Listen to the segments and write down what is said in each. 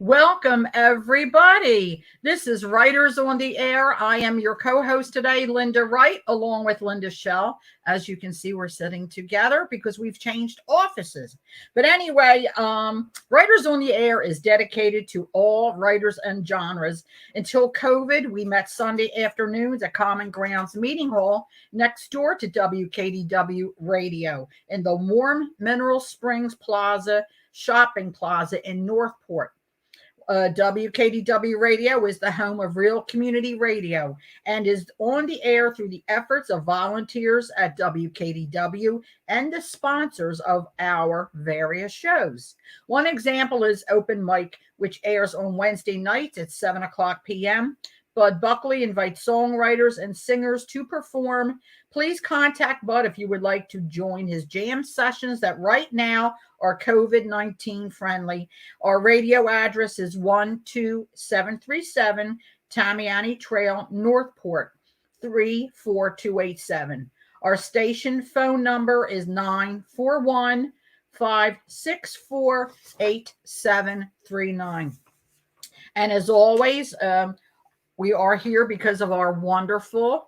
Welcome, everybody. This is Writers on the Air. I am your co-host today, Linda Wright, along with Linda Schell. As you can see, we're sitting together because we've changed offices. But anyway, Writers on the Air is dedicated to all writers and genres. Until COVID, we met Sunday afternoons at Common Grounds Meeting Hall next door to WKDW Radio in the warm Mineral Springs Plaza shopping plaza in Northport. WKDW Radio is the home of real community radio and is on the air through the efforts of volunteers at WKDW and the sponsors of our various shows. One example is Open Mic, which airs on Wednesday nights at 7 o'clock p.m. Bud Buckley invites songwriters and singers to perform. Please contact Bud if you would like to join his jam sessions that right now are COVID-19 friendly. Our radio address is 12737 Tamiami Trail, Northport, 34287. Our station phone number is 941 564 8739. And as always, we are here because of our wonderful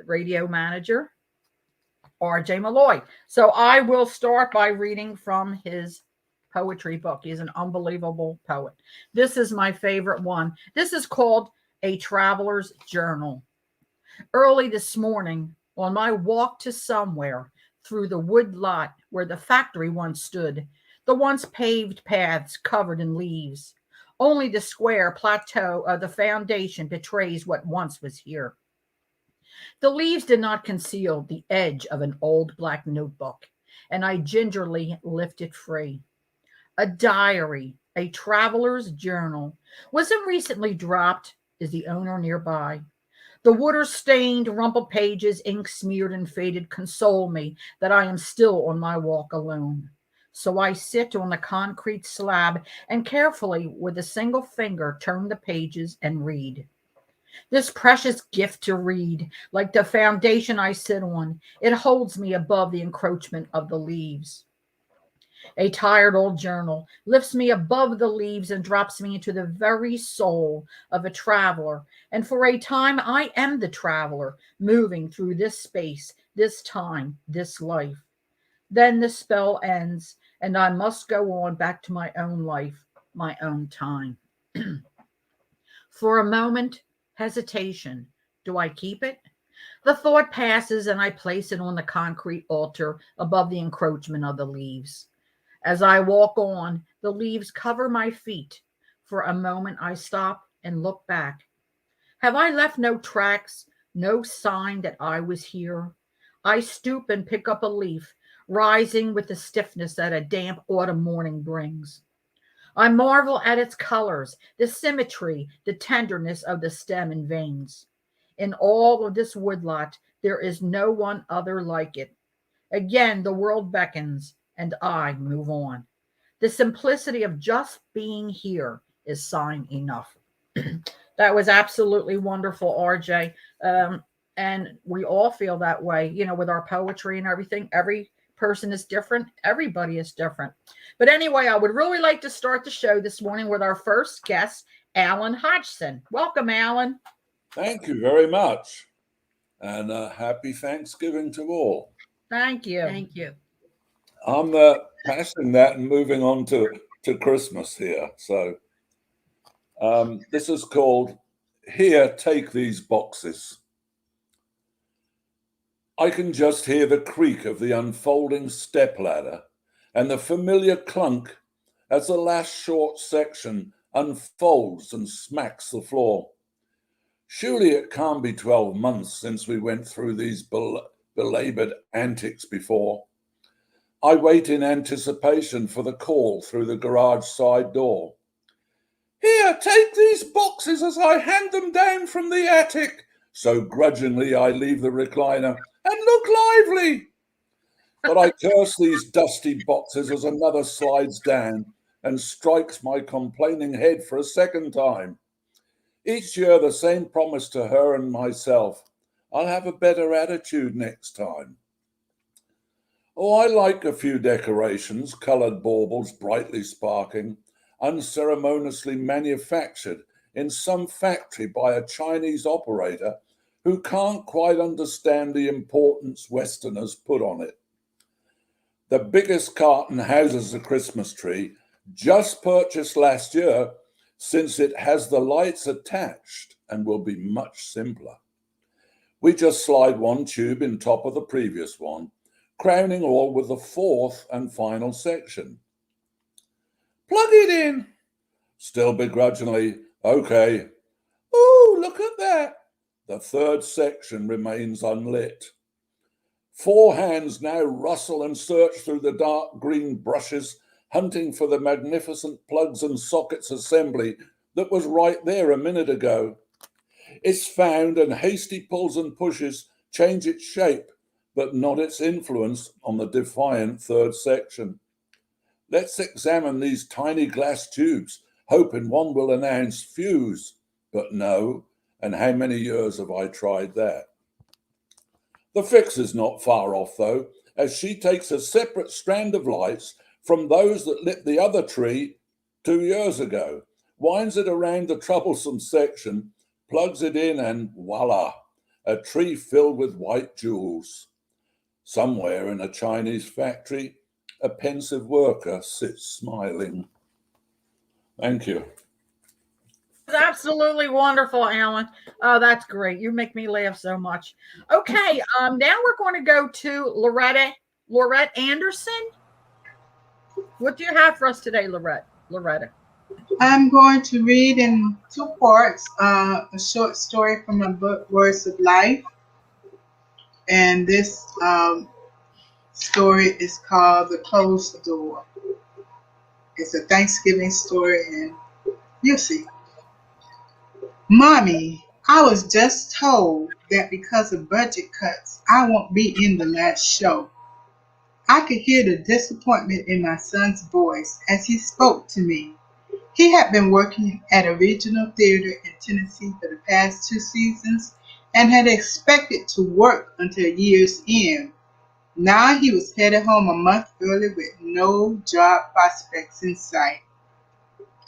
radio manager, RJ Malloy. So I will start by reading from his poetry book. He's an unbelievable poet. This is my favorite one. This is called A Traveler's Journal. Early this morning, on my walk to somewhere through the wood lot where the factory once stood, the once paved paths covered in leaves, only the square plateau of the foundation betrays what once was here. The leaves did not conceal the edge of an old black notebook, and I gingerly lifted free. A diary, a traveler's journal. Was it recently dropped? Is the owner nearby? The water-stained, rumpled pages, ink-smeared and faded, console me that I am still on my walk alone. So I sit on the concrete slab and carefully, with a single finger, turn the pages and read. This precious gift to read, like the foundation I sit on, it holds me above the encroachment of the leaves. A tired old journal lifts me above the leaves and drops me into the very soul of a traveler. And for a time, I am the traveler moving through this space, this time, this life. Then the spell ends, and I must go on back to my own life, my own time. For a moment, hesitation. Do I keep it? The thought passes, and I place it on the concrete altar above the encroachment of the leaves. As I walk on, the leaves cover my feet. For a moment, I stop and look back. Have I left no tracks, no sign that I was here? I stoop and pick up a leaf, rising with the stiffness that a damp autumn morning brings. I marvel at its colors, the symmetry, the tenderness of the stem and veins. In all of this woodlot, there is no one other like it. Again, the world beckons, and I move on. The simplicity of just being here is sign enough. That was absolutely wonderful, RJ. And we all feel that way, with our poetry and everything. Every person is different. Everybody is different. But anyway, I would really like to start the show this morning with our first guest, Alan Hodgson. Welcome, Alan. Thank you very much. And happy Thanksgiving to all. Thank you. Thank you. I'm passing that and moving on to Christmas here. So this is called Here, Take These Boxes. I can just hear the creak of the unfolding stepladder and the familiar clunk as the last short section unfolds and smacks the floor. Surely it can't be 12 months since we went through these belabored antics before. I wait in anticipation for the call through the garage side door. Here, take these boxes as I hand them down from the attic. So grudgingly I leave the recliner and look lively. But I curse these dusty boxes as another slides down and strikes my complaining head for a second time. Each year the same promise to her and myself. I'll have a better attitude next time. Oh, I like a few decorations, coloured baubles brightly sparking. unceremoniously manufactured in some factory by a Chinese operator who can't quite understand the importance Westerners put on it. The biggest carton houses a Christmas tree, just purchased last year, since it has the lights attached and will be much simpler. We just slide one tube in top of the previous one, crowning all with the fourth and final section. Plug it in. Still begrudgingly, okay. Oh, look at that. The third section remains unlit. 4 hands now rustle and search through the dark green brushes, hunting for the magnificent plugs and sockets assembly that was right there a minute ago. It's found, and hasty pulls and pushes change its shape, but not its influence on the defiant third section. Let's examine these tiny glass tubes, hoping one will announce fuse. But no, and how many years have I tried that? The fix is not far off, though, as she takes a separate strand of lights from those that lit the other tree 2 years ago, winds it around the troublesome section, plugs it in, and voila, a tree filled with white jewels. Somewhere in a Chinese factory, a pensive worker sits smiling. Thank you. It's absolutely wonderful, Alan. Oh, that's great. You make me laugh so much. Okay, now we're going to go to Lorette Anderson. What do you have for us today, Loretta? I'm going to read in 2 parts a short story from my book, Words of Life. And this story is called The Closed Door. It's a Thanksgiving story, and you'll see. Mommy, I was just told that because of budget cuts, I won't be in the last show. I could hear the disappointment in my son's voice as he spoke to me. He had been working at a regional theater in Tennessee for the past 2 seasons and had expected to work until year's end. Now he was headed home a month early with no job prospects in sight.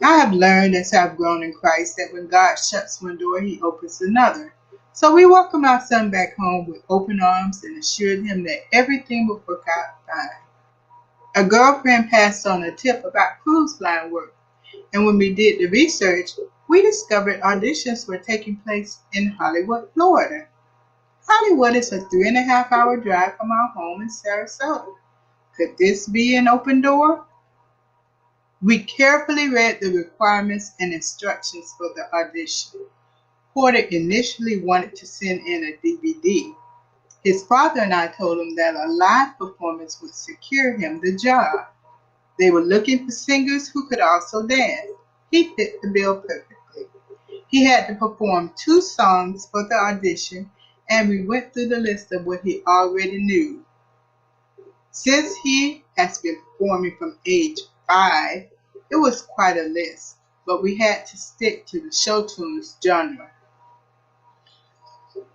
I have learned as I've grown in Christ that when God shuts one door, he opens another. So we welcomed our son back home with open arms and assured him that everything would work out fine. A girlfriend passed on a tip about cruise line work, and when we did the research, we discovered auditions were taking place in Hollywood, Florida. Hollywood is a 3.5-hour drive from our home in Sarasota. Could this be an open door? We carefully read the requirements and instructions for the audition. Porter initially wanted to send in a DVD. His father and I told him that a live performance would secure him the job. They were looking for singers who could also dance. He fit the bill perfectly. He had to perform 2 songs for the audition, and we went through the list of what he already knew. Since he has been performing from age 5, it was quite a list, but we had to stick to the show tunes genre.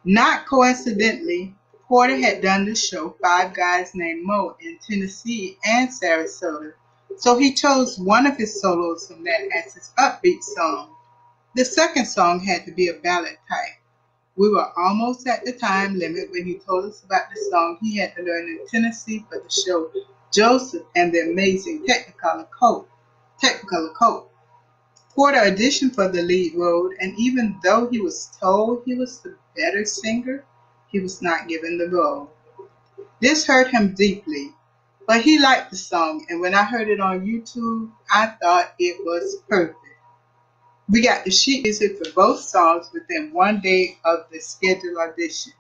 Not coincidentally, Porter had done the show Five Guys Named Mo in Tennessee and Sarasota, so he chose one of his solos from that as his upbeat song. The second song had to be a ballad type. We were almost at the time limit when he told us about the song he had to learn in Tennessee for the show Joseph and the Amazing Technicolor Coat. Porter auditioned for the lead role, and even though he was told he was the better singer, he was not given the role. This hurt him deeply, but he liked the song, and when I heard it on YouTube, I thought it was perfect. We got the sheet music for both songs within 1 day of the scheduled audition.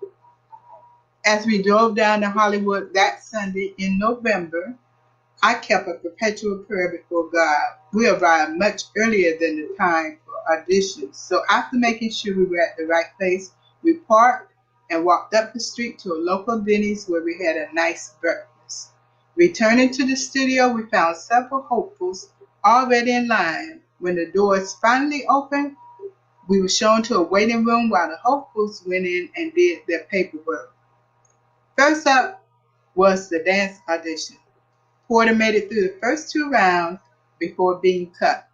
As we drove down to Hollywood that Sunday in November, I kept a perpetual prayer before God. We arrived much earlier than the time for auditions, so after making sure we were at the right place, we parked and walked up the street to a local Denny's where we had a nice breakfast. Returning to the studio, we found several hopefuls already in line. When the doors finally opened, we were shown to a waiting room while the hopefuls went in and did their paperwork. First up was the dance audition. Porter made it through the first 2 rounds before being cut.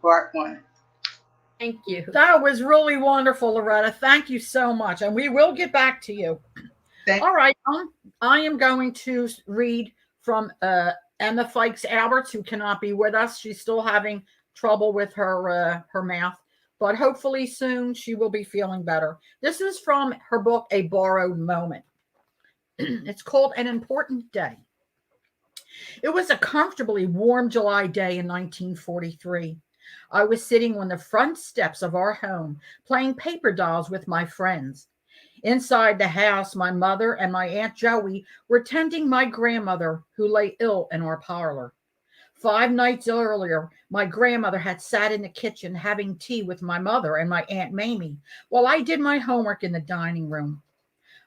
Part 1. Thank you. That was really wonderful, Loretta. Thank you so much. And we will get back to you. All right. I am going to read from Emma Fikes Alberts, who cannot be with us. She's still having trouble with her mouth, but hopefully soon she will be feeling better. This is from her book, A Borrowed Moment. It's called An Important Day. It was a comfortably warm July day in 1943. I was sitting on the front steps of our home playing paper dolls with my friends. Inside the house, my mother and my Aunt Joey were tending my grandmother, who lay ill in our parlor. 5 nights earlier, my grandmother had sat in the kitchen having tea with my mother and my Aunt Mamie while I did my homework in the dining room.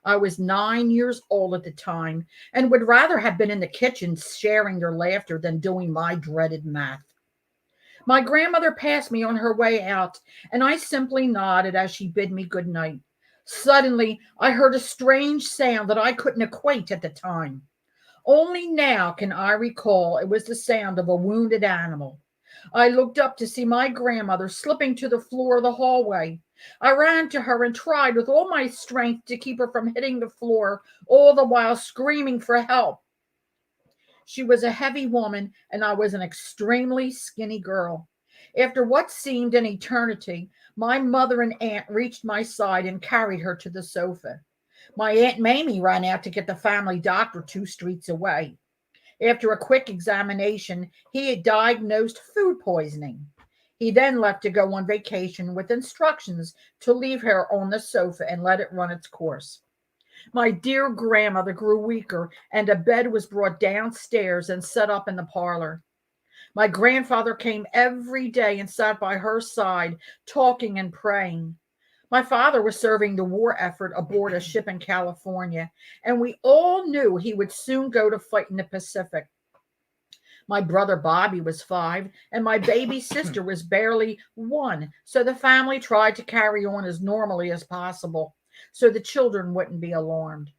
I was 9 years old at the time and would rather have been in the kitchen sharing their laughter than doing my dreaded math. My grandmother passed me on her way out, and I simply nodded as she bid me good night. Suddenly, I heard a strange sound that I couldn't equate at the time. Only now can I recall it was the sound of a wounded animal. I looked up to see my grandmother slipping to the floor of the hallway. I ran to her and tried with all my strength to keep her from hitting the floor, all the while screaming for help. She was a heavy woman, and I was an extremely skinny girl. After what seemed an eternity, my mother and aunt reached my side and carried her to the sofa. My Aunt Mamie ran out to get the family doctor 2 streets away. After a quick examination, he had diagnosed food poisoning. He then left to go on vacation with instructions to leave her on the sofa and let it run its course. My dear grandmother grew weaker, and a bed was brought downstairs and set up in the parlor. My grandfather came every day and sat by her side, talking and praying. My father was serving the war effort aboard a ship in California, and we all knew he would soon go to fight in the Pacific. My brother Bobby was 5, and my baby sister was barely 1, so the family tried to carry on as normally as possible, so the children wouldn't be alarmed.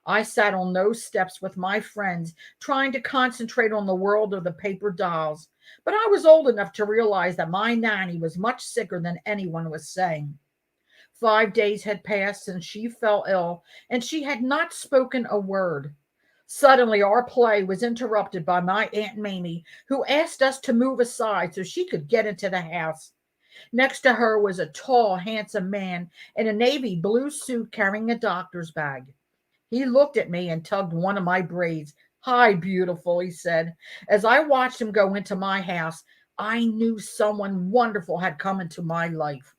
I sat on those steps with my friends, trying to concentrate on the world of the paper dolls, but I was old enough to realize that my nanny was much sicker than anyone was saying. 5 days had passed since she fell ill, and she had not spoken a word. Suddenly, our play was interrupted by my Aunt Mamie, who asked us to move aside so she could get into the house. Next to her was a tall, handsome man in a navy blue suit carrying a doctor's bag. He looked at me and tugged one of my braids. "Hi, beautiful," he said. As I watched him go into my house, I knew someone wonderful had come into my life.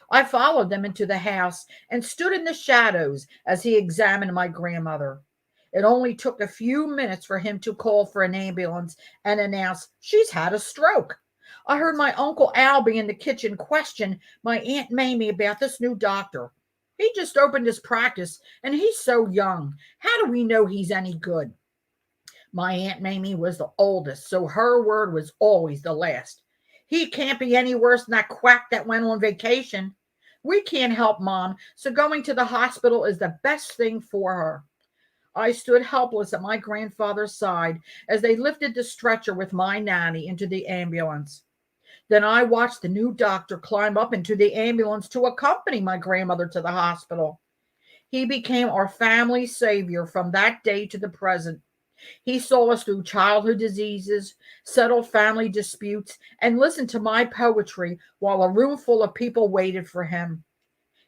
I followed them into the house and stood in the shadows as he examined my grandmother. It only took a few minutes for him to call for an ambulance and announce, "She's had a stroke." I heard my Uncle Albie in the kitchen question my Aunt Mamie about this new doctor. "He just opened his practice, and he's so young. How do we know he's any good?" My Aunt Mamie was the oldest, so her word was always the last. "He can't be any worse than that quack that went on vacation. We can't help Mom, so going to the hospital is the best thing for her." I stood helpless at my grandfather's side as they lifted the stretcher with my nanny into the ambulance. Then I watched the new doctor climb up into the ambulance to accompany my grandmother to the hospital. He became our family savior from that day to the present. He saw us through childhood diseases, settled family disputes, and listened to my poetry while a room full of people waited for him.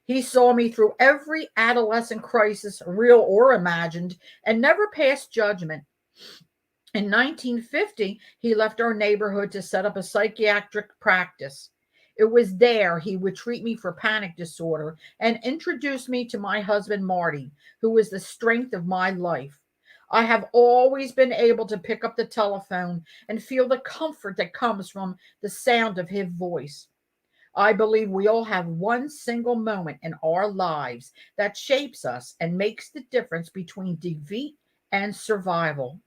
He saw me through every adolescent crisis, real or imagined, and never passed judgment. In 1950, he left our neighborhood to set up a psychiatric practice. It was there he would treat me for panic disorder and introduce me to my husband, Marty, who was the strength of my life. I have always been able to pick up the telephone and feel the comfort that comes from the sound of his voice. I believe we all have one single moment in our lives that shapes us and makes the difference between defeat and survival.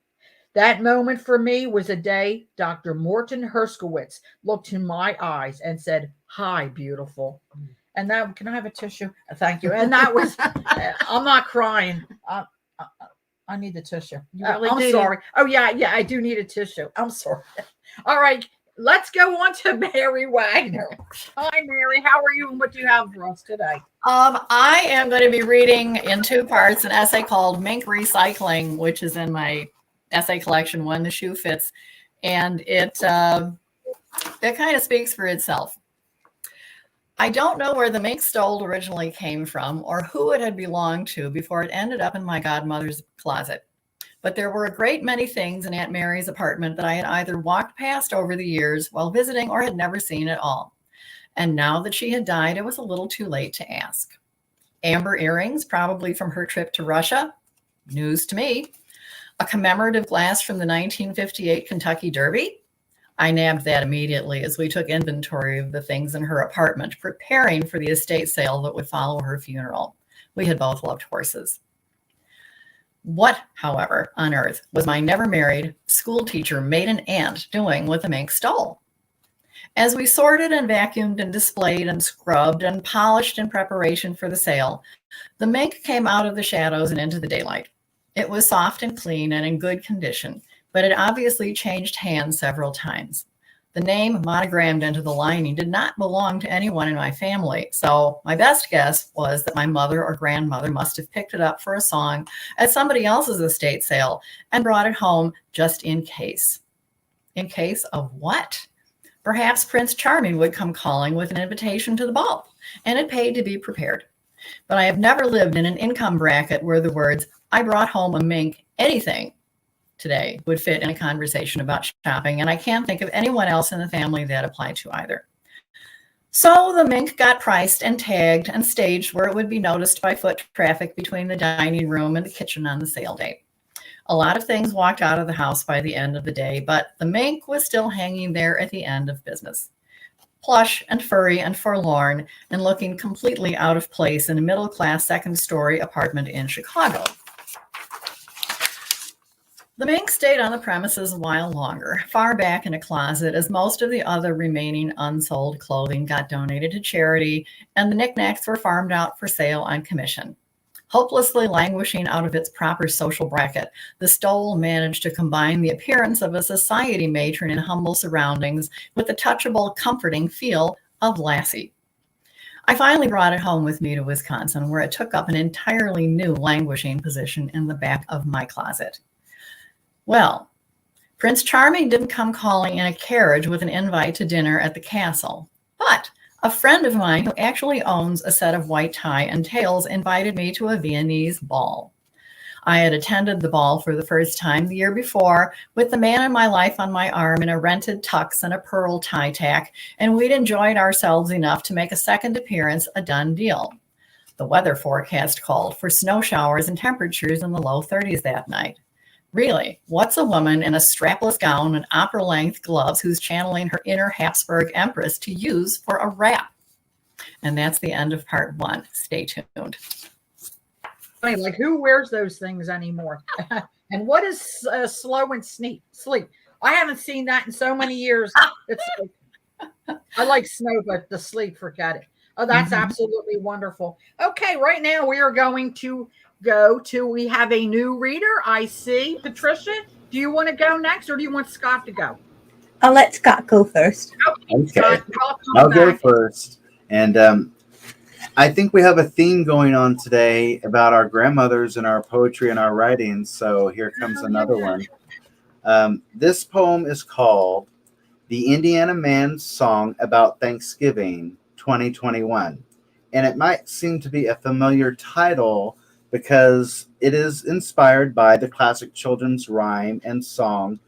That moment for me was the day Dr. Morton Herskowitz looked in my eyes and said, "Hi, beautiful." And that, can I have a tissue? Thank you. And that was, I'm not crying. I need the tissue. You really I'm do. sorry. Oh, yeah, I do need a tissue. I'm sorry. All right. let's go on to Mary Wagner. Hi, Mary. How are you and what do you have for us today? I am going to be reading in two parts an essay called Mink Recycling, which is in my essay collection, When the Shoe Fits. And it kind of speaks for itself. I don't know where the mink stole originally came from or who it had belonged to before it ended up in my godmother's closet. But there were a great many things in Aunt Mary's apartment that I had either walked past over the years while visiting or had never seen at all. And now that she had died, it was a little too late to ask. Amber earrings, probably from her trip to Russia. News to me. A commemorative glass from the 1958 Kentucky Derby. I nabbed that immediately as we took inventory of the things in her apartment, preparing for the estate sale that would follow her funeral. We had both loved horses. What, however, on earth was my never married school teacher maiden aunt doing with the mink stole? As we sorted and vacuumed and displayed and scrubbed and polished in preparation for the sale, the mink came out of the shadows and into the daylight. It was soft and clean and in good condition, but it obviously changed hands several times. The name monogrammed into the lining did not belong to anyone in my family, so my best guess was that my mother or grandmother must have picked it up for a song at somebody else's estate sale and brought it home just in case. In case of what? Perhaps Prince Charming would come calling with an invitation to the ball, and it paid to be prepared. But I have never lived in an income bracket where the words, "I brought home a mink, anything," today would fit in a conversation about shopping, and I can't think of anyone else in the family that applied to either. So the mink got priced and tagged and staged where it would be noticed by foot traffic between the dining room and the kitchen on the sale day. A lot of things walked out of the house by the end of the day, but the mink was still hanging there at the end of business. Plush and furry and forlorn and looking completely out of place in a middle-class second-story apartment in Chicago. The mink stayed on the premises a while longer, far back in a closet, as most of the other remaining unsold clothing got donated to charity, and the knickknacks were farmed out for sale on commission. Hopelessly languishing out of its proper social bracket, the stole managed to combine the appearance of a society matron in humble surroundings with the touchable, comforting feel of Lassie. I finally brought it home with me to Wisconsin, where it took up an entirely new languishing position in the back of my closet. Well, Prince Charming didn't come calling in a carriage with an invite to dinner at the castle, but a friend of mine who actually owns a set of white tie and tails invited me to a Viennese ball. I had attended the ball for the first time the year before with the man in my life on my arm in a rented tux and a pearl tie tack, and we'd enjoyed ourselves enough to make a second appearance a done deal. The weather forecast called for snow showers and temperatures in the low 30s that night. Really, what's a woman in a strapless gown and opera-length gloves who's channeling her inner Habsburg empress to use for a wrap? And that's the end of part one. Stay tuned. Like, who wears those things anymore? And what is slow and sleep? I haven't seen that in so many years. It's like, I like snow, but the sleep, forget it. Oh, that's absolutely wonderful. Okay, right now we are going to we have a new reader. I see. Patricia, do you want to go next or do you want Scott to go? I'll let Scott go first. Okay. Scott, I'll go first. And I think we have a theme going on today about our grandmothers and our poetry and our writings. So here comes another one. This poem is called The Indiana Man's Song About Thanksgiving 2021. And it might seem to be a familiar title because it is inspired by the classic children's rhyme and song,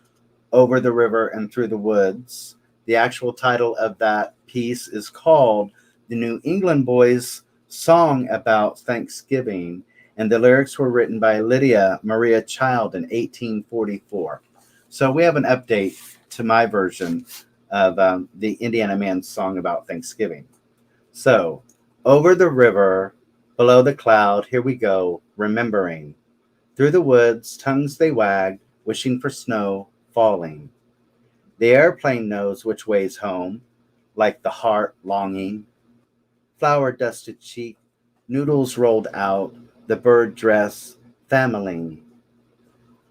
Over the River and Through the Woods. The actual title of that piece is called The New England Boys' Song About Thanksgiving, and the lyrics were written by Lydia Maria Child in 1844. So we have an update to my version of the Indiana Man's Song About Thanksgiving. So, over the river, below the cloud, here we go, remembering. Through the woods, tongues they wag, wishing for snow falling. The airplane knows which way's home, like the heart longing. Flour-dusted cheek, noodles rolled out, the bird dress familying.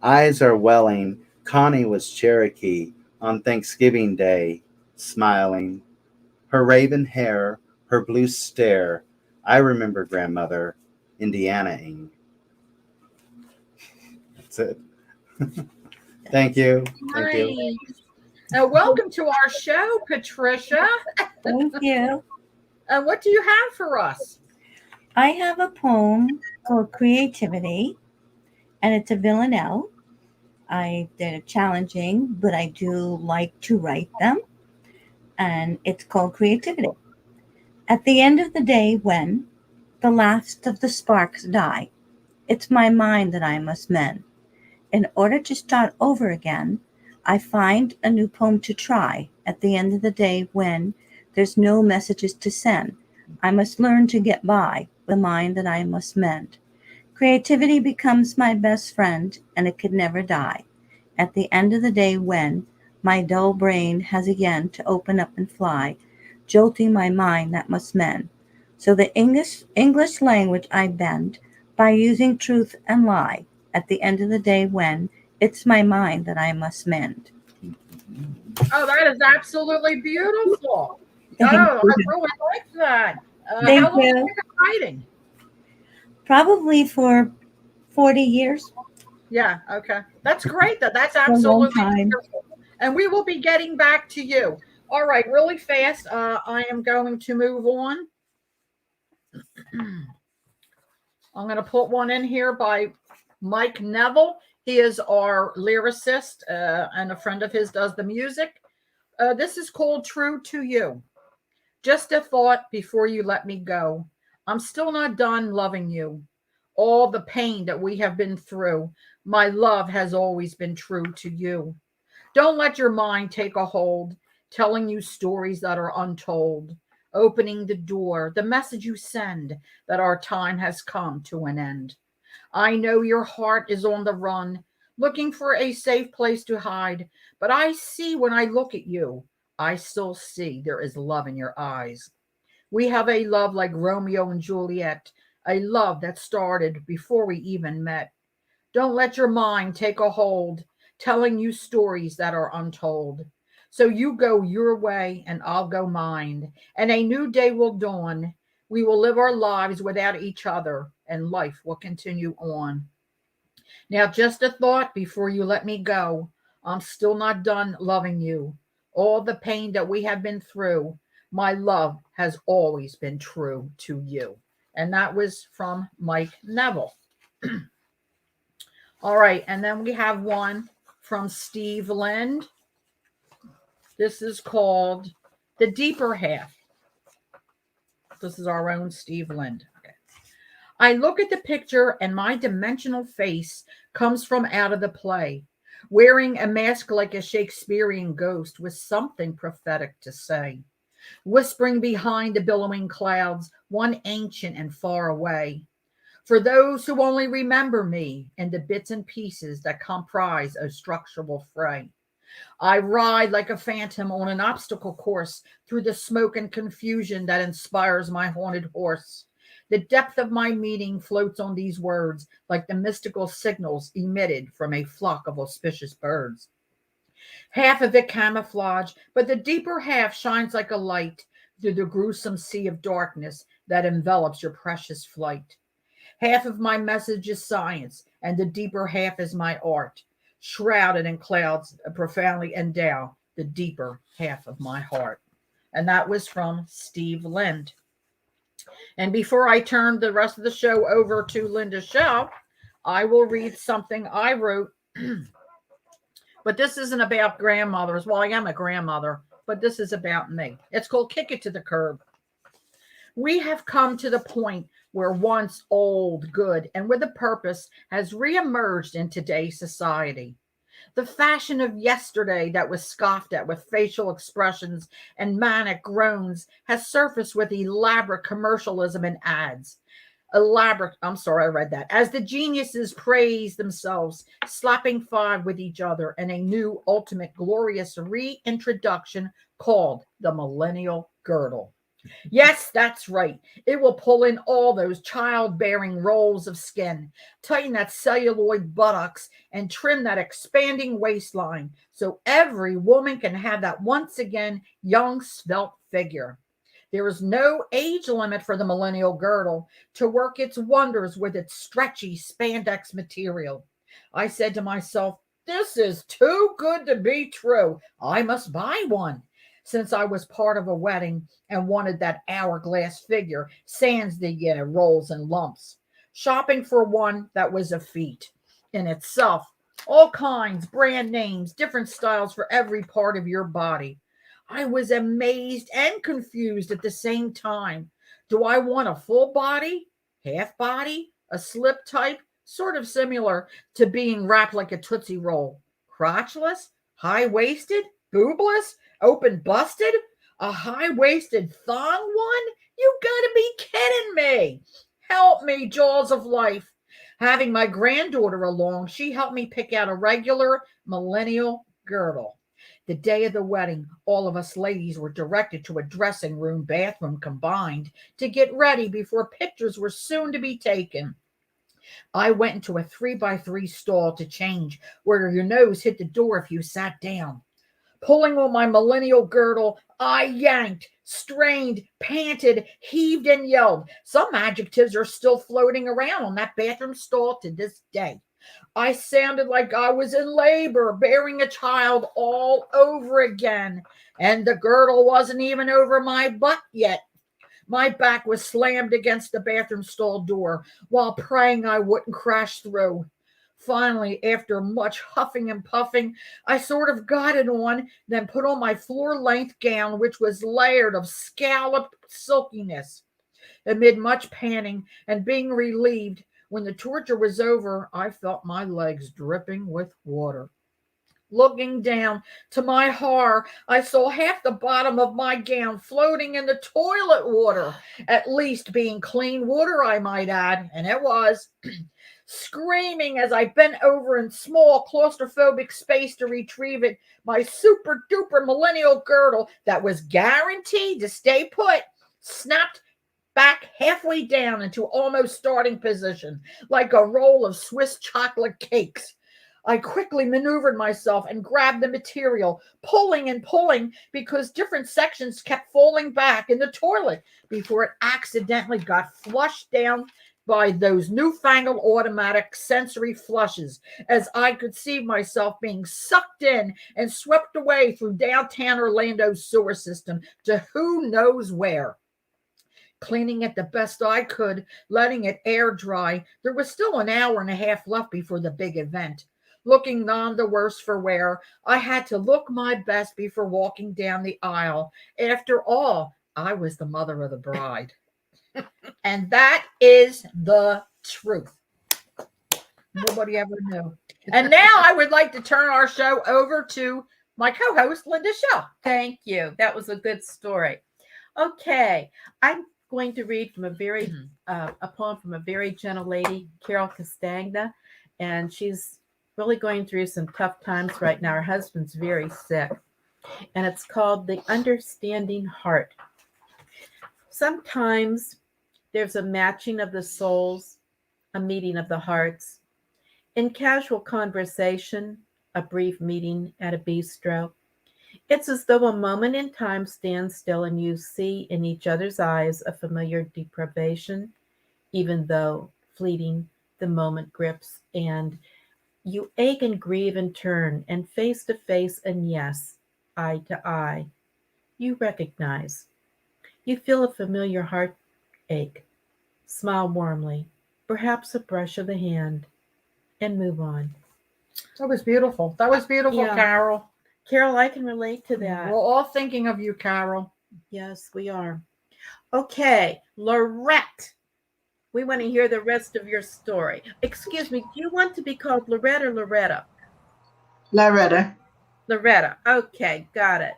Eyes are welling, Connie was Cherokee on Thanksgiving Day, smiling, her raven hair, her blue stare. I remember grandmother, Indiana-ing. That's it. Thank you. Thank you. Nice. Welcome to our show, Patricia. Thank you. What do you have for us? I have a poem called Creativity, and it's a villanelle. They're challenging, but I do like to write them. And it's called Creativity. At the end of the day, when the last of the sparks die, it's my mind that I must mend. In order to start over again, I find a new poem to try. At the end of the day, when there's no messages to send, I must learn to get by with a mind that I must mend. Creativity becomes my best friend, and it could never die. At the end of the day, when my dull brain has again to open up and fly, jolting my mind that must mend. So the English language I bend by using truth and lie. At the end of the day, when it's my mind that I must mend. Oh, that is absolutely beautiful. Thank I you. really like that. Thank How long you. have you been writing? Probably for 40 years. Yeah, okay. That's great. That's A long absolutely time. wonderful. And we will be getting back to you. All right, really fast. I am going to move on. I'm going to put one in here by Mike Neville. He is our lyricist, and a friend of his does the music. This is called True to You. Just a thought before you let me go. I'm still not done loving you. All the pain that we have been through, my love has always been true to you. Don't let your mind take a hold, telling you stories that are untold, opening the door, the message you send that our time has come to an end. I know your heart is on the run, looking for a safe place to hide, but I see when I look at you, I still see there is love in your eyes. We have a love like Romeo and Juliet, a love that started before we even met. Don't let your mind take a hold, telling you stories that are untold. So you go your way and I'll go mine, and a new day will dawn. We will live our lives without each other, and life will continue on. Now, just a thought before you let me go. I'm still not done loving you. All the pain that we have been through, my love has always been true to you. And that was from Mike Neville. All right, and then we have one from Steve Lind. This is called The Deeper Half. This is our own Steve Lind. Okay. I look at the picture and my dimensional face comes from out of the play, wearing a mask like a Shakespearean ghost with something prophetic to say, whispering behind the billowing clouds, one ancient and far away. For those who only remember me and the bits and pieces that comprise a structural fray. I ride like a phantom on an obstacle course through the smoke and confusion that inspires my haunted horse. The depth of my meaning floats on these words like the mystical signals emitted from a flock of auspicious birds. Half of it camouflage, but the deeper half shines like a light through the gruesome sea of darkness that envelops your precious flight. Half of my message is science, and the deeper half is my art, shrouded in clouds profoundly endow the deeper half of my heart. And that was from Steve Lind. And before I turn the rest of the show over to Linda Schell, I will read something I wrote. But this isn't about grandmothers. Well, I am a grandmother, but this is about me. It's called Kick It to the Curb. We have come to the point where once old, good, and with a purpose has reemerged in today's society. The fashion of yesterday that was scoffed at with facial expressions and manic groans has surfaced with elaborate commercialism and ads. I read that. As the geniuses praise themselves, slapping five with each other in a new, ultimate, glorious reintroduction called the millennial girdle. Yes, that's right. It will pull in all those childbearing rolls of skin, tighten that celluloid buttocks, and trim that expanding waistline so every woman can have that once again young, svelte figure. There is no age limit for the millennial girdle to work its wonders with its stretchy spandex material. I said to myself, this is too good to be true. I must buy one. Since I was part of a wedding and wanted that hourglass figure, sans the rolls and lumps. Shopping for one that was a feat in itself. All kinds, brand names, different styles for every part of your body. I was amazed and confused at the same time. Do I want a full body, half body, a slip type, sort of similar to being wrapped like a Tootsie Roll? Crotchless, high waisted, boobless, open busted, a high waisted thong one? You gotta be kidding me. Help me, jaws of life. Having my granddaughter along, she helped me pick out a regular millennial girdle. The day of the wedding, all of us ladies were directed to a dressing room, bathroom combined to get ready before pictures were soon to be taken. I went into a 3x3 stall to change, where your nose hit the door if you sat down. Pulling on my millennial girdle, I yanked, strained, panted, heaved, and yelled. Some adjectives are still floating around on that bathroom stall to this day. I sounded like I was in labor, bearing a child all over again, and the girdle wasn't even over my butt yet. My back was slammed against the bathroom stall door while praying I wouldn't crash through. Finally, after much huffing and puffing, I sort of got it on, then put on my floor-length gown, which was layered of scalloped silkiness. Amid much panting and being relieved, when the torture was over, I felt my legs dripping with water. Looking down, to my horror, I saw half the bottom of my gown floating in the toilet water, at least being clean water, I might add, and it was. Screaming as I bent over in small claustrophobic space to retrieve it, my super duper millennial girdle that was guaranteed to stay put snapped back halfway down into almost starting position, like a roll of Swiss chocolate cakes. I quickly maneuvered myself and grabbed the material, pulling and pulling because different sections kept falling back in the toilet before it accidentally got flushed down by those newfangled automatic sensory flushes, as I could see myself being sucked in and swept away through downtown Orlando's sewer system to who knows where. Cleaning it the best I could, letting it air dry, there was still an hour and a half left before the big event. Looking none the worse for wear, I had to look my best before walking down the aisle. After all, I was the mother of the bride. And that is the truth. Nobody ever knew. And now I would like to turn our show over to my co-host, Linda Schell. Thank you. That was a good story. Okay, I'm going to read from a poem from a very gentle lady, Carol Castagna, and she's really going through some tough times right now. Her husband's very sick, and it's called The Understanding Heart. Sometimes there's a matching of the souls, a meeting of the hearts. In casual conversation, a brief meeting at a bistro, it's as though a moment in time stands still and you see in each other's eyes a familiar deprivation, even though fleeting the moment grips, and you ache and grieve in turn, and face to face, and yes, eye to eye, you recognize. You feel a familiar heartache, smile warmly, perhaps a brush of the hand, and move on. That was beautiful. That was beautiful, Yeah. Carol. Carol, I can relate to that. We're all thinking of you, Carol. Yes, we are. Okay, Lorette. We want to hear the rest of your story. Excuse me, do you want to be called Lorette or Loretta? Loretta. Loretta. Okay, got it.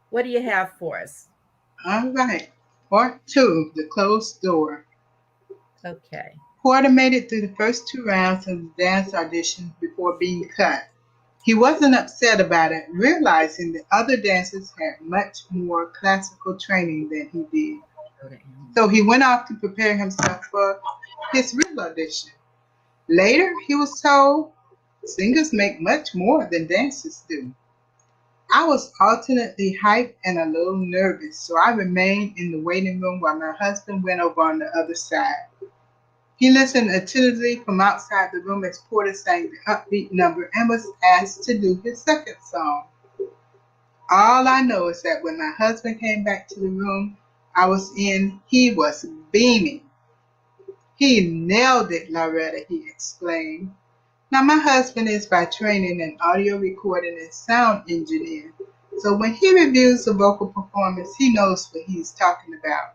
What do you have for us? All right. Part 2, The Closed Door. Okay. Porter made it through the first 2 rounds of the dance audition before being cut. He wasn't upset about it, realizing that other dancers had much more classical training than he did. So he went off to prepare himself for his real audition. Later, he was told singers make much more than dancers do. I was alternately hyped and a little nervous, so I remained in the waiting room while my husband went over on the other side. He listened attentively from outside the room as Porter sang the upbeat number and was asked to do his second song. All I know is that when my husband came back to the room I was in, he was beaming. He nailed it, Loretta, he exclaimed. Now, my husband is by training an audio recording and sound engineer, so when he reviews a vocal performance, he knows what he's talking about.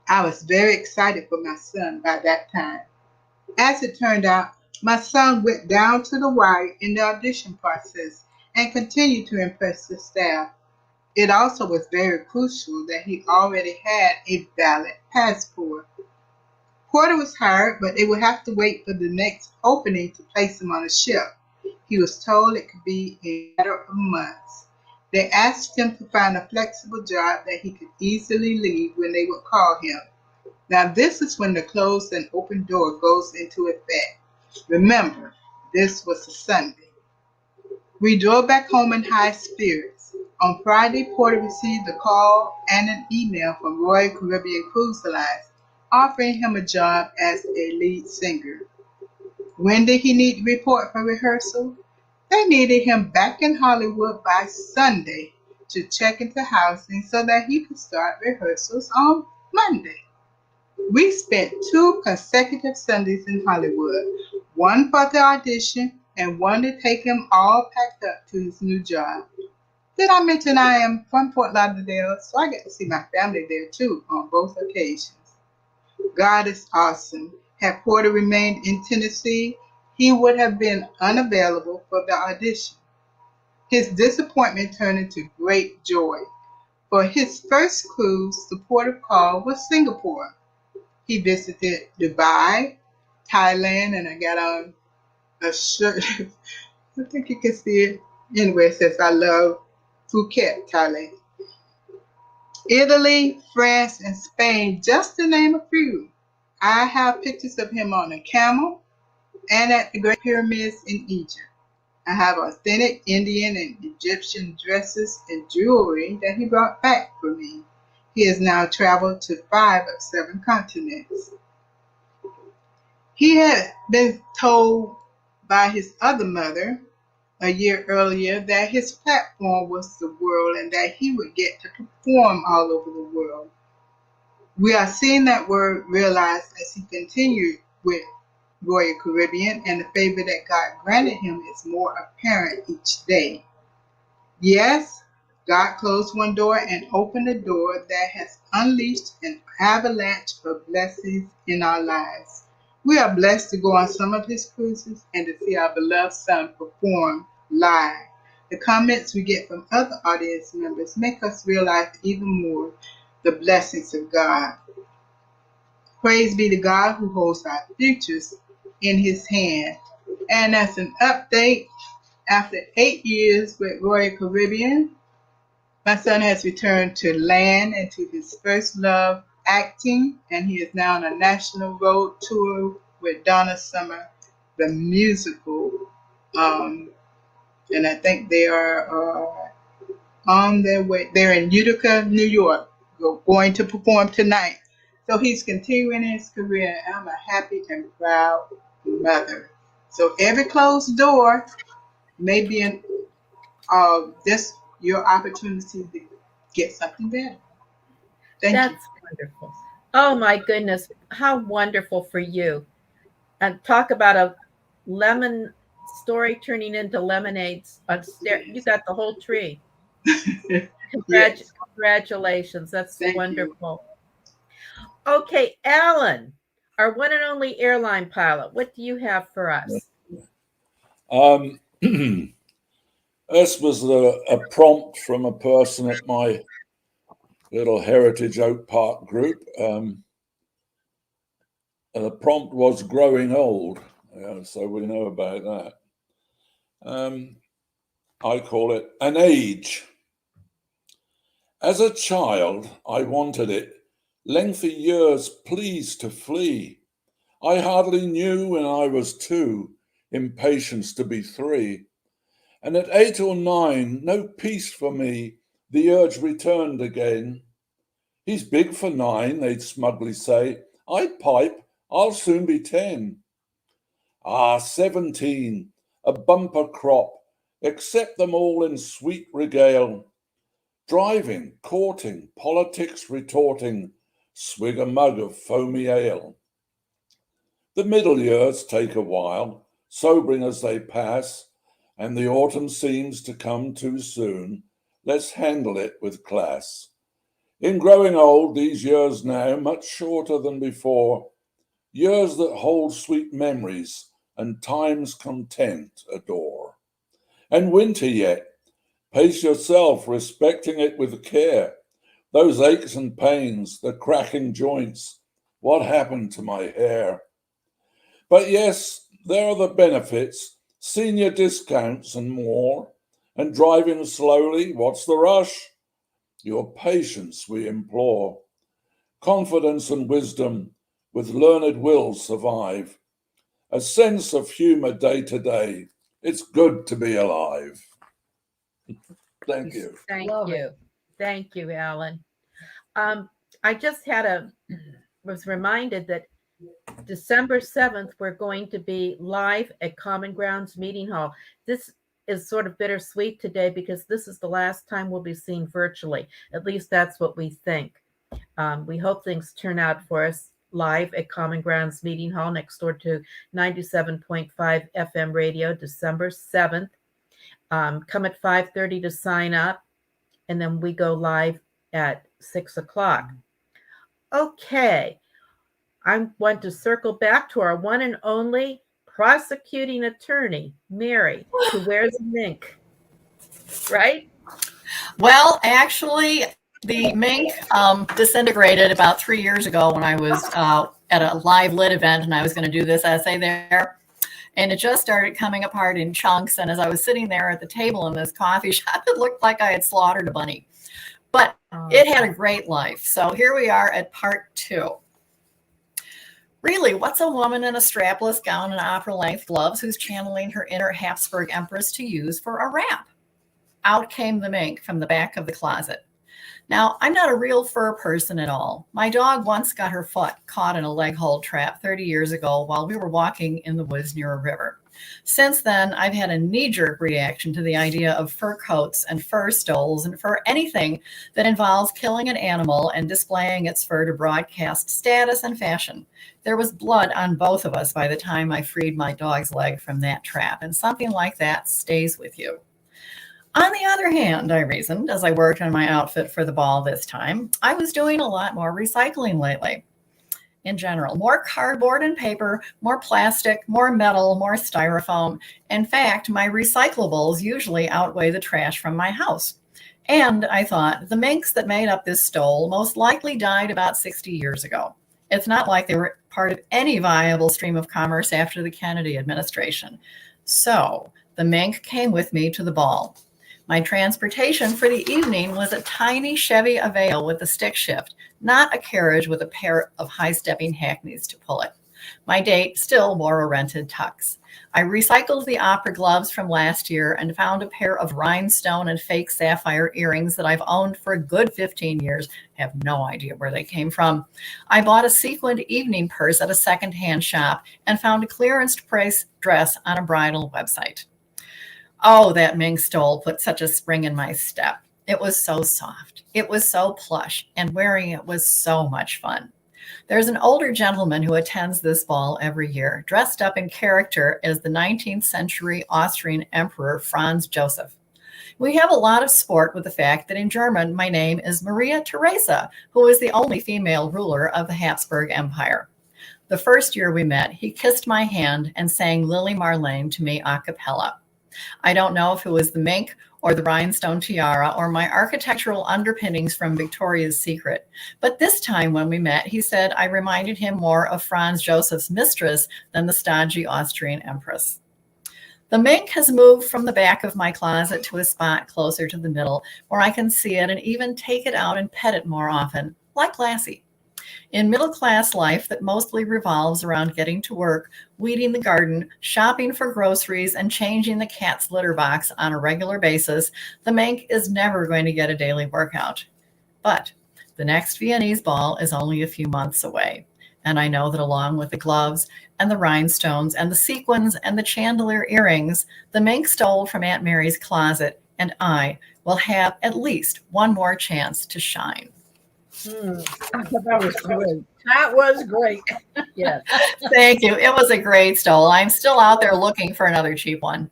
I was very excited for my son by that time. As it turned out, my son went down to the wire in the audition process and continued to impress the staff. It also was very crucial that he already had a valid passport. Porter was hired, but they would have to wait for the next opening to place him on a ship. He was told it could be a matter of months. They asked him to find a flexible job that he could easily leave when they would call him. Now, this is when the closed and open door goes into effect. Remember, this was a Sunday. We drove back home in high spirits. On Friday, Porter received a call and an email from Royal Caribbean Cruise Lines offering him a job as a lead singer. When did he need to report for rehearsal? They needed him back in Hollywood by Sunday to check into housing so that he could start rehearsals on Monday. We spent 2 consecutive Sundays in Hollywood, one for the audition and one to take him all packed up to his new job. Did I mention I am from Fort Lauderdale, so I get to see my family there too on both occasions. God is awesome. Had Porter remained in Tennessee, he would have been unavailable for the audition. His disappointment turned into great joy. For his first cruise, the port of call was Singapore. He visited Dubai, Thailand, and I got on a shirt. I think you can see it. Anyway, it says, I love Phuket, Thailand. Italy, France, and Spain, just to name a few. I have pictures of him on a camel and at the Great Pyramids in Egypt. I have authentic Indian and Egyptian dresses and jewelry that he brought back for me. He has now traveled to 5 of 7 continents. He had been told by his other mother a year earlier that his platform was the world and that he would get to perform all over the world. We are seeing that word realized as he continued with Royal Caribbean, and the favor that God granted him is more apparent each day. Yes, God closed one door and opened a door that has unleashed an avalanche of blessings in our lives. We are blessed to go on some of his cruises and to see our beloved son perform live. The comments we get from other audience members make us realize even more the blessings of God. Praise be to God who holds our futures in his hand. And as an update, after 8 years with Royal Caribbean, my son has returned to land and to his first love, acting, and he is now on a national road tour with Donna Summer, the musical. And I think they are on their way. They're in Utica, New York, going to perform tonight. So he's continuing his career. I'm a happy and proud mother. So every closed door may be just your opportunity to get something better. Thank you. That's wonderful. Oh my goodness, how wonderful for you. And talk about a lemon story turning into lemonades. You got the whole tree. Yes. Congratulations. That's Thank wonderful. Okay, Alan, our one and only airline pilot, what do you have for us? This was a prompt from a person at my little Heritage Oak Park group. The prompt was growing old, so we know about that. I call it an age. As a child, I wanted it, lengthy years pleased to flee. I hardly knew when I was 2, impatience to be 3. And at 8 or 9, no peace for me, the urge returned again. He's big for 9, they'd smugly say. I pipe, I'll soon be 10. 17, a bumper crop, accept them all in sweet regale. Driving, courting, politics retorting, swig a mug of foamy ale. The middle years take a while, sobering as they pass, and the autumn seems to come too soon. Let's handle it with class. In growing old, these years now, much shorter than before, years that hold sweet memories and time's content adore. And winter yet, pace yourself, respecting it with care. Those aches and pains, the cracking joints, what happened to my hair? But yes, there are the benefits, senior discounts and more. And driving slowly, what's the rush? Your patience we implore. Confidence and wisdom with learned will survive. A sense of humor day to day. It's good to be alive. Thank you. Thank Love you. it. Thank you, Alan. I just was reminded that December 7th, we're going to be live at Common Grounds Meeting Hall. This is sort of bittersweet today because this is the last time we'll be seen virtually. At least that's what we think. We hope things turn out for us live at Common Grounds Meeting Hall next door to 97.5 FM radio, December 7th. Come at 5:30 to sign up, and then we go live at 6 o'clock. Okay. I want to circle back to our one and only prosecuting attorney, Mary, who wears a mink, right? Well, actually, the mink disintegrated about 3 years ago when I was at a live lit event and I was going to do this essay there. And it just started coming apart in chunks. And as I was sitting there at the table in this coffee shop, it looked like I had slaughtered a bunny. But it had a great life. So here we are at part 2. Really, what's a woman in a strapless gown and opera-length gloves who's channeling her inner Habsburg empress to use for a wrap? Out came the mink from the back of the closet. Now, I'm not a real fur person at all. My dog once got her foot caught in a leg hold trap 30 years ago while we were walking in the woods near a river. Since then, I've had a knee-jerk reaction to the idea of fur coats and fur stoles and fur anything that involves killing an animal and displaying its fur to broadcast status and fashion. There was blood on both of us by the time I freed my dog's leg from that trap, and something like that stays with you. On the other hand, I reasoned, as I worked on my outfit for the ball this time, I was doing a lot more recycling lately. In general, more cardboard and paper, more plastic, more metal, more styrofoam. In fact, my recyclables usually outweigh the trash from my house. And I thought, the minks that made up this stole most likely died about 60 years ago. It's not like they were part of any viable stream of commerce after the Kennedy administration. So the mink came with me to the ball. My transportation for the evening was a tiny Chevy Aveo with a stick shift, not a carriage with a pair of high-stepping hackneys to pull it. My date still wore a rented tux. I recycled the opera gloves from last year and found a pair of rhinestone and fake sapphire earrings that I've owned for a good 15 years. I have no idea where they came from. I bought a sequined evening purse at a secondhand shop and found a clearance price dress on a bridal website. Oh, that mink stole put such a spring in my step. It was so soft. It was so plush, and wearing it was so much fun. There's an older gentleman who attends this ball every year, dressed up in character as the 19th century Austrian Emperor Franz Joseph. We have a lot of sport with the fact that in German, my name is Maria Theresa, who is the only female ruler of the Habsburg Empire. The first year we met, he kissed my hand and sang Lily Marlene to me a cappella. I don't know if it was the mink or the rhinestone tiara or my architectural underpinnings from Victoria's Secret. But this time when we met, he said I reminded him more of Franz Joseph's mistress than the stodgy Austrian empress. The mink has moved from the back of my closet to a spot closer to the middle where I can see it and even take it out and pet it more often, like Lassie. In middle-class life that mostly revolves around getting to work, weeding the garden, shopping for groceries, and changing the cat's litter box on a regular basis, the mink is never going to get a daily workout. But the next Viennese ball is only a few months away. And I know that along with the gloves and the rhinestones and the sequins and the chandelier earrings, the mink stole from Aunt Mary's closet, and I will have at least one more chance to shine. That was great. That was great. Yes. Thank you. It was a great stole. I'm still out there looking for another cheap one.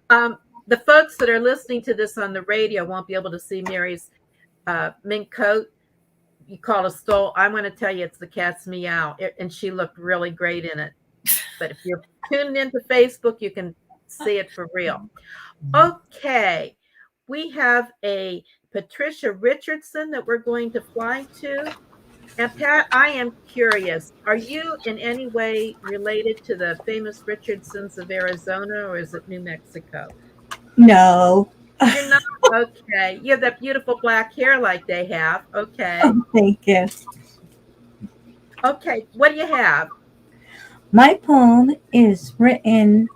The folks that are listening to this on the radio won't be able to see Mary's mink coat. You call it a stole. I'm going to tell you it's the cat's meow, and she looked really great in it. But if you're tuning into Facebook, you can see it for real. Okay, we have a Patricia Richardson that we're going to fly to. And Pat, I am curious, are you in any way related to the famous Richardsons of Arizona, or is it New Mexico? No. You're not? Okay. You have that beautiful black hair like they have. Okay. Oh, thank you. Okay. What do you have? My poem is written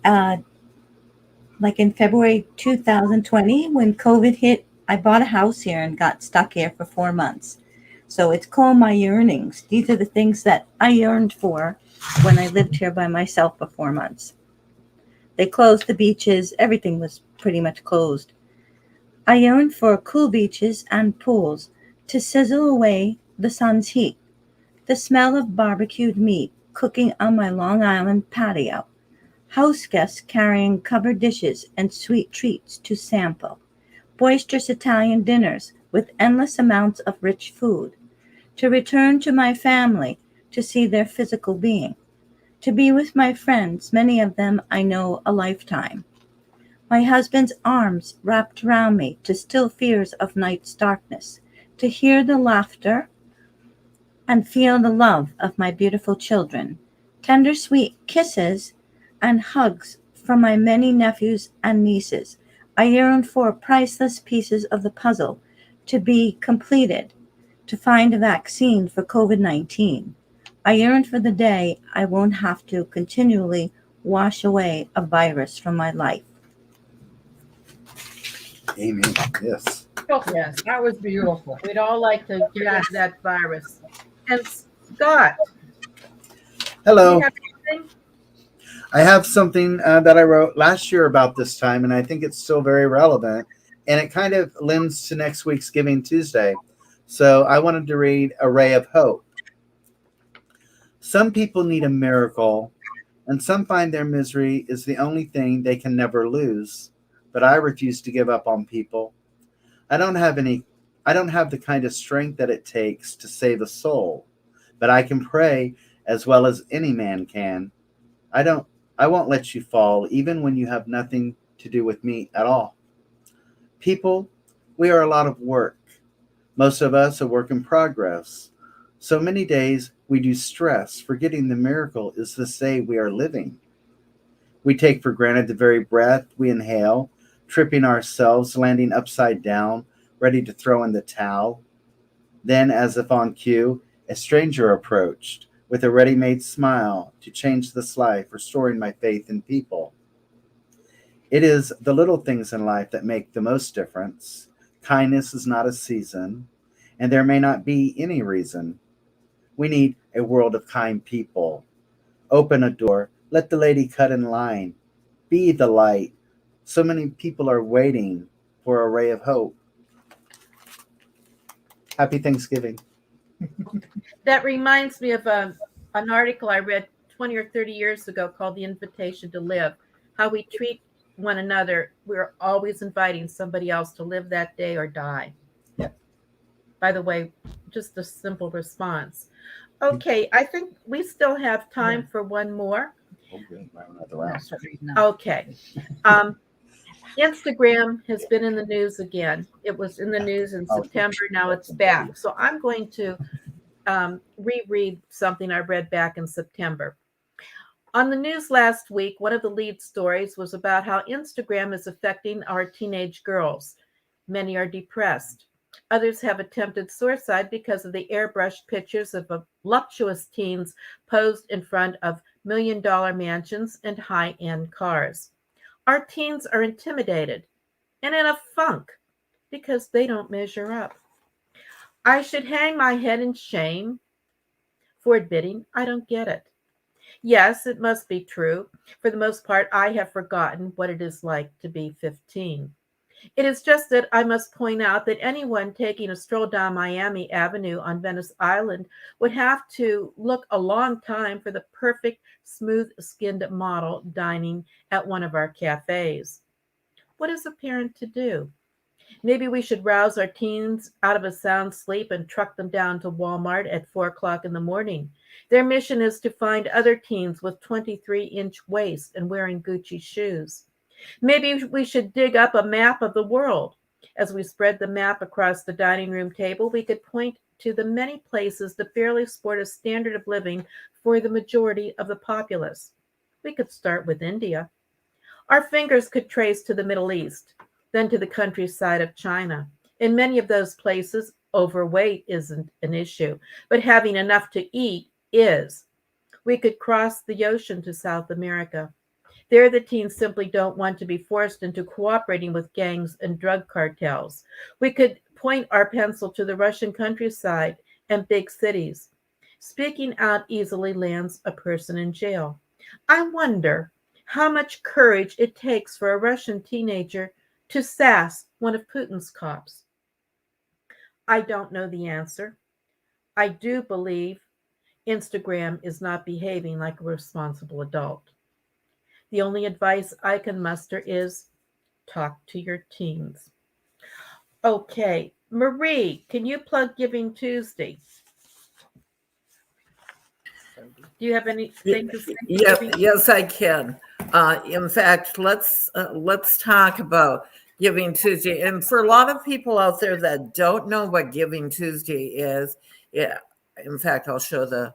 like in February 2020 when COVID hit. I bought a house here and got stuck here for 4 months. So it's called My Yearnings. These are the things that I yearned for when I lived here by myself for 4 months. They closed the beaches. Everything was pretty much closed. I yearned for cool beaches and pools to sizzle away the sun's heat. The smell of barbecued meat cooking on my Long Island patio. House guests carrying covered dishes and sweet treats to sample. Boisterous Italian dinners with endless amounts of rich food. To return to my family to see their physical being. To be with my friends, many of them I know a lifetime. My husband's arms wrapped around me to still fears of night's darkness. To hear the laughter and feel the love of my beautiful children. Tender sweet kisses and hugs from my many nephews and nieces. I yearn for priceless pieces of the puzzle to be completed, to find a vaccine for COVID-19. I yearn for the day I won't have to continually wash away a virus from my life. Amen. Yes. Yes, that was beautiful. We'd all like to get rid of that virus. And Scott, Hello. do you have anything? I have something that I wrote last year about this time, and I think it's still very relevant. And it kind of lends to next week's Giving Tuesday. So I wanted to read A Ray of Hope. Some people need a miracle, and some find their misery is the only thing they can never lose. But I refuse to give up on people. I don't have the kind of strength that it takes to save a soul, but I can pray as well as any man can. I won't let you fall, even when you have nothing to do with me at all. People, we are a lot of work. Most of us a work in progress. So many days we do stress, forgetting the miracle is the day we are living. We take for granted the very breath we inhale, tripping ourselves, landing upside down, ready to throw in the towel. Then, as if on cue, a stranger approached with a ready-made smile to change this life, restoring my faith in people. It is the little things in life that make the most difference. Kindness is not a season, and there may not be any reason. We need a world of kind people. Open a door. Let the lady cut in line. Be the light. So many people are waiting for a ray of hope. Happy Thanksgiving. That reminds me of an article I read 20 or 30 years ago called The Invitation to Live. How we treat one another. We're always inviting somebody else to live that day or die. Yeah. By the way, just a simple response. Okay, I think we still have time for one more. Okay. Instagram has been in the news again. It was in the news in September. Now it's back. So I'm going to reread something I read back in September. On the news last week, one of the lead stories was about how Instagram is affecting our teenage girls. Many are depressed. Others have attempted suicide because of the airbrushed pictures of voluptuous teens posed in front of million-dollar mansions and high-end cars. Our teens are intimidated and in a funk because they don't measure up. I should hang my head in shame for admitting I don't get it. Yes, it must be true. For the most part, I have forgotten what it is like to be 15. It is just that I must point out that anyone taking a stroll down Miami Avenue on Venice Island would have to look a long time for the perfect, smooth-skinned model dining at one of our cafes. What is a parent to do? Maybe we should rouse our teens out of a sound sleep and truck them down to Walmart at 4 o'clock in the morning. Their mission is to find other teens with 23-inch waists and wearing Gucci shoes. Maybe we should dig up a map of the world. As we spread the map across the dining room table, we could point to the many places that barely sport a standard of living for the majority of the populace. We could start with India. Our fingers could trace to the Middle East, then to the countryside of China. In many of those places, overweight isn't an issue, but having enough to eat is. We could cross the ocean to South America. There, the teens simply don't want to be forced into cooperating with gangs and drug cartels. We could point our pencil to the Russian countryside and big cities. Speaking out easily lands a person in jail. I wonder how much courage it takes for a Russian teenager to sass one of Putin's cops. I don't know the answer. I do believe Instagram is not behaving like a responsible adult. The only advice I can muster is talk to your teens. Okay, Marie, can you plug Giving Tuesday? Do you have anything to say? Yes, I can. In fact, let's talk about Giving Tuesday. And for a lot of people out there that don't know what Giving Tuesday is, yeah. In fact, I'll show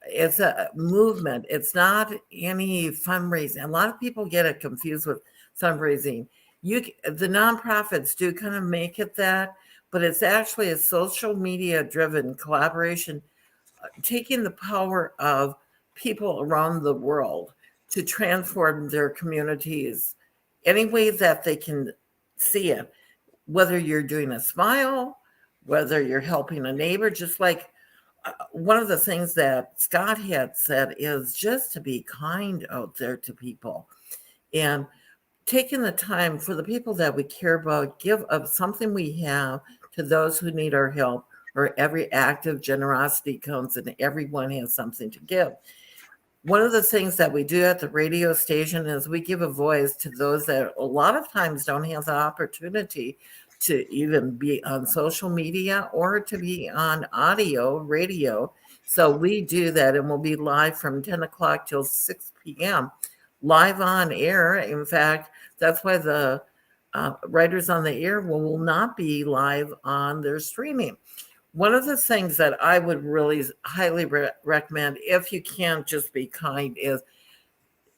it's a movement. It's not any fundraising. A lot of people get it confused with fundraising. The nonprofits do kind of make it that, but it's actually a social media driven collaboration, taking the power of people around the world to transform their communities any way that they can see it, whether you're doing a smile, whether you're helping a neighbor. Just like one of the things that Scott had said is just to be kind out there to people and taking the time for the people that we care about, give of something we have to those who need our help, or every act of generosity counts and everyone has something to give. One of the things that we do at the radio station is we give a voice to those that a lot of times don't have the opportunity to even be on social media or to be on audio, radio. So we do that, and we'll be live from 10 o'clock till 6 p.m. live on air. In fact, that's why the writers on the air will not be live on their streaming. One of the things that I would really highly recommend, if you can't just be kind, is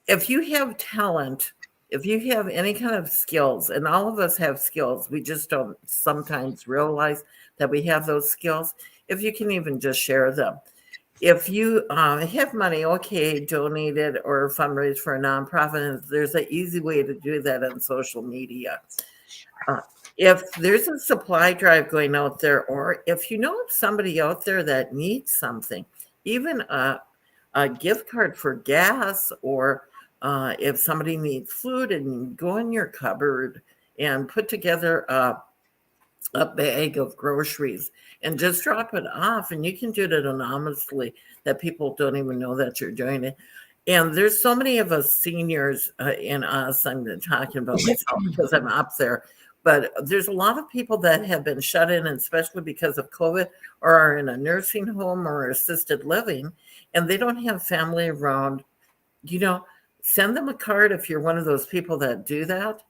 if you have talent, if you have any kind of skills, and all of us have skills, we just don't sometimes realize that we have those skills. If you can even just share them. If you have money, okay, donate it or fundraise for a nonprofit. There's an easy way to do that on social media. If there's a supply drive going out there, or if you know of somebody out there that needs something, even a gift card for gas, or if somebody needs food, and you go in your cupboard and put together a bag of groceries and just drop it off, and you can do it anonymously that people don't even know that you're doing it. And there's so many of us seniors in us, I'm talking about myself because I'm up there, but there's a lot of people that have been shut in, especially because of COVID, or are in a nursing home or assisted living, and they don't have family around. Send them a card if you're one of those people that do that.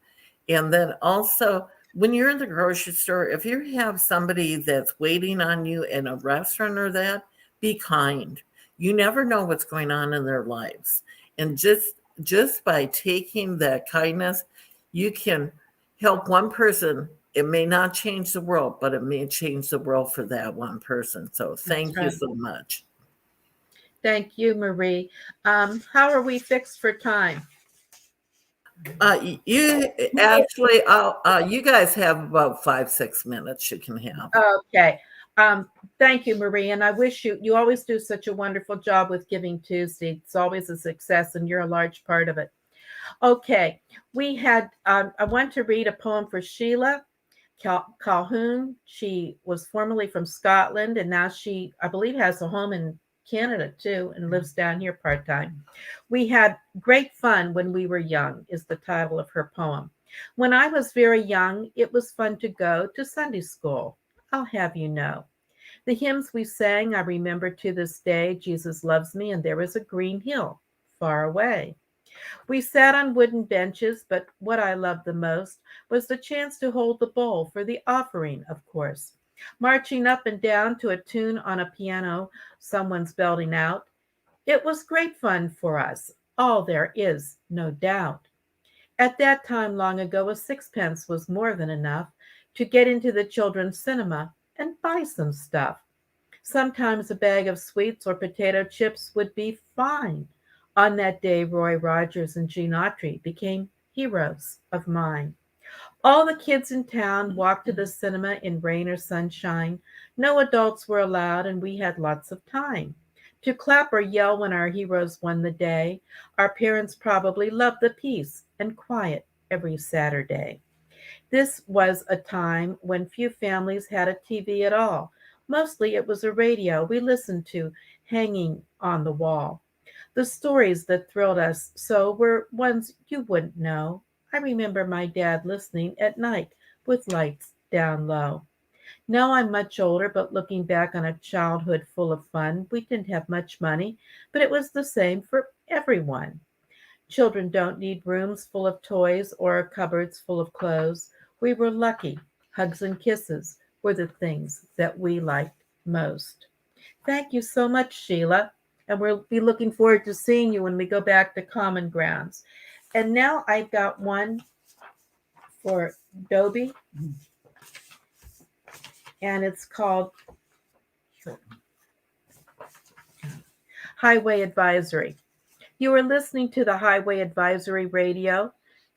And then also, when you're in the grocery store, if you have somebody that's waiting on you in a restaurant or that, be kind. You never know what's going on in their lives. And just by taking that kindness, you can help one person. It may not change the world, but it may change the world for that one person. So thank you so much. Thank you, Marie. How are we fixed for time? You actually, you guys have about 5-6 minutes you can have. Okay. Thank you, Marie. And I wish you always do such a wonderful job with Giving Tuesday. It's always a success, and you're a large part of it. Okay. We had, I want to read a poem for Sheila Calhoun. She was formerly from Scotland, and now she, I believe, has a home in Canada too, and lives down here part-time. We had great fun when we were young is the title of her poem. When I was very young, it was fun to go to Sunday school. I'll have you know. The hymns we sang, I remember to this day. Jesus loves me, and there is a green hill far away. We sat on wooden benches, but what I loved the most was the chance to hold the bowl for the offering, of course. Marching up and down to a tune on a piano someone's belting out. It was great fun for us, all there is no doubt. At that time long ago, a sixpence was more than enough to get into the children's cinema and buy some stuff. Sometimes a bag of sweets or potato chips would be fine. On that day, Roy Rogers and Gene Autry became heroes of mine. All the kids in town walked to the cinema in rain or sunshine. No adults were allowed, and we had lots of time to clap or yell when our heroes won the day. Our parents probably loved the peace and quiet every Saturday. This was a time when few families had a TV at all. Mostly it was a radio we listened to hanging on the wall. The stories that thrilled us so were ones you wouldn't know. I remember my dad listening at night with lights down low. Now I'm much older, but looking back on a childhood full of fun, we didn't have much money, but it was the same for everyone. Children don't need rooms full of toys or cupboards full of clothes. We were lucky. Hugs and kisses were the things that we liked most. Thank you so much, Sheila. And we'll be looking forward to seeing you when we go back to Common Grounds. And now I've got one for Dobie. And it's called Highway Advisory. You are listening to the Highway Advisory Radio.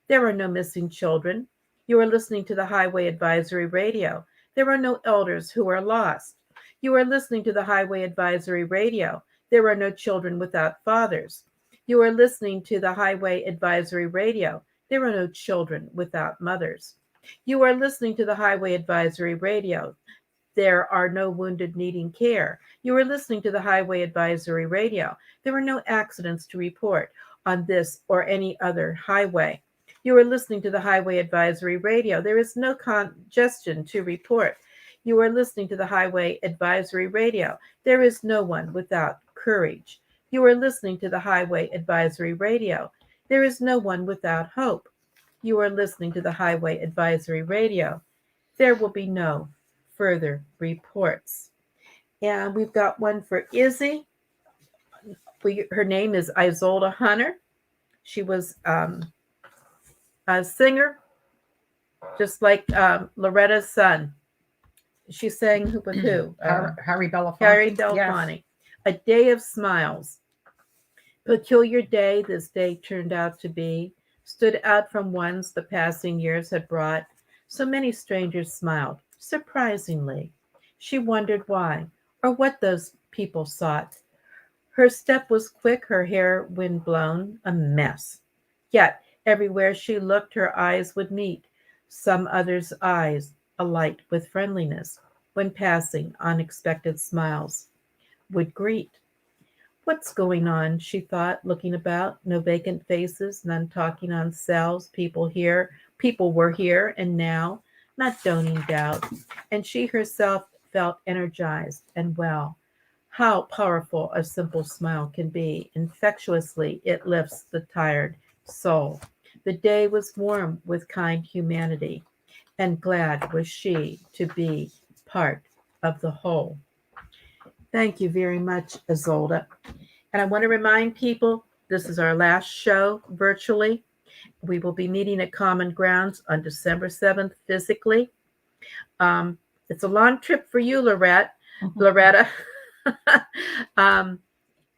There are no missing children. You are listening to the Highway Advisory Radio. There are no elders who are lost. You are listening to the Highway Advisory Radio. There are no children without fathers. You are listening to the Highway Advisory Radio. There are no children without mothers. You are listening to the Highway Advisory Radio. There are no wounded needing care. You are listening to the Highway Advisory Radio. There are no accidents to report on this or any other highway. You are listening to the Highway Advisory Radio. There is no congestion to report. You are listening to the Highway Advisory Radio. There is no one without courage. You are listening to the Highway Advisory Radio. There is no one without hope. You are listening to the Highway Advisory Radio. There will be no further reports. And we've got one for Izzy. Her name is Isolda Hunter. She was a singer, just like Loretta's son. She sang with who? Harry Belafonte. Harry Belafonte. Yes. A Day of Smiles. Peculiar day this day turned out to be, stood out from ones the passing years had brought. So many strangers smiled, surprisingly. She wondered why, or what those people sought. Her step was quick, her hair wind-blown, a mess. Yet everywhere she looked, her eyes would meet some other's eyes, alight with friendliness, when passing, unexpected smiles would greet. What's going on, she thought, looking about. No vacant faces, none talking on cells. People were here and now, not doning doubt. And she herself felt energized and well. How powerful a simple smile can be. Infectiously, it lifts the tired soul. The day was warm with kind humanity, and glad was she to be part of the whole. Thank you very much, Isolda. And I want to remind people, This is our last show virtually. We will be meeting at Common Grounds on December 7th physically. It's a long trip for you, Loretta.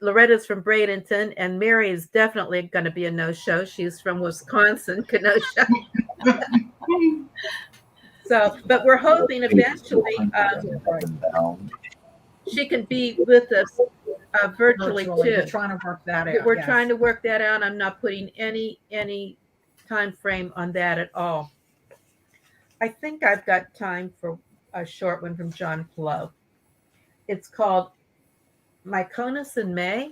Loretta's from Bradenton, and Mary is definitely going to be a no-show. She's from Wisconsin, Kenosha. So, but we're hoping eventually she can be with us virtually too. We're trying to work that out. We're trying to work that out. I'm not putting any time frame on that at all. I think I've got time for a short one from John Flo. It's called Mykonos in May.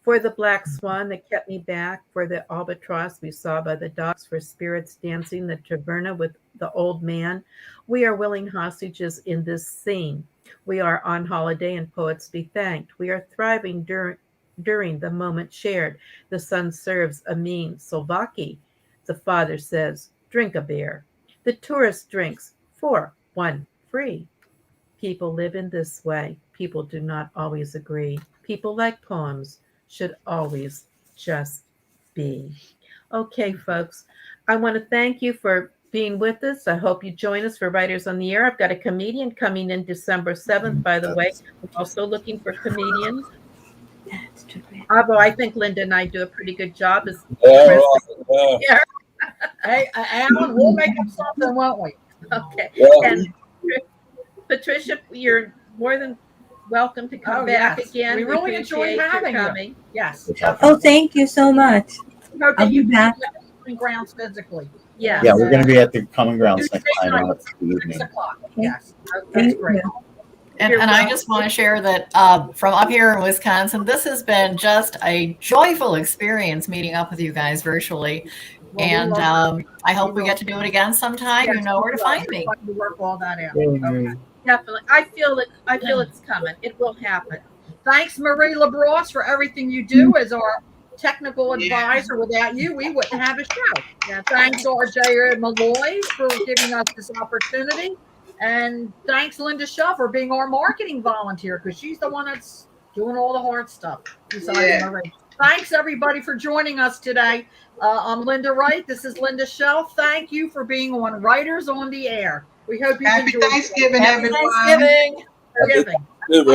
For the black swan that kept me back, for the albatross we saw by the docks, for spirits dancing the taverna with the old man, we are willing hostages in this scene. We are on holiday and poets be thanked. We are thriving during the moment shared. The son serves a mean Slovaki. The father says, drink a beer. The tourist drinks 4, 1 free. People live in this way. People do not always agree. People like poems should always just be. Okay, folks, I want to thank you for being with us. I hope you join us for Writers on the Air. I've got a comedian coming in December 7th, by the way. We're also looking for comedians. Although I think Linda and I do a pretty good job. Hey, Alan, we'll make up something, won't we? Okay. Yeah. And Patricia, you're more than welcome to come back again. We really enjoyed having you. Yes. Oh, thank you so much. Hope I'll that be you back. can grounds physically. Yeah. Yeah, we're going to be at the Common Grounds Tuesday next time night, out the 6 evening. o'clock. Yes. That's Thank great. you. And I just want to share that from up here in Wisconsin, this has been just a joyful experience meeting up with you guys virtually. Well, we And love I hope we get to do it again sometime. Yes, You know where to find me. To work all that out. Yay. Definitely. I feel it's coming. It will happen. Thanks, Marie LaBrosse, for everything you do as our technical advisor. Without you, we wouldn't have a show. Yeah, Thanks, R.J. Malloy, for giving us this opportunity. And thanks, Linda Schell, for being our marketing volunteer, because she's the one that's doing all the hard stuff. Besides Marie. Thanks, everybody, for joining us today. I'm Linda Wright. This is Linda Schell. Thank you for being on Writers on the Air. We hope you Happy enjoyed Thanksgiving, Happy everyone. Thanksgiving. Thanksgiving. Good, Bye.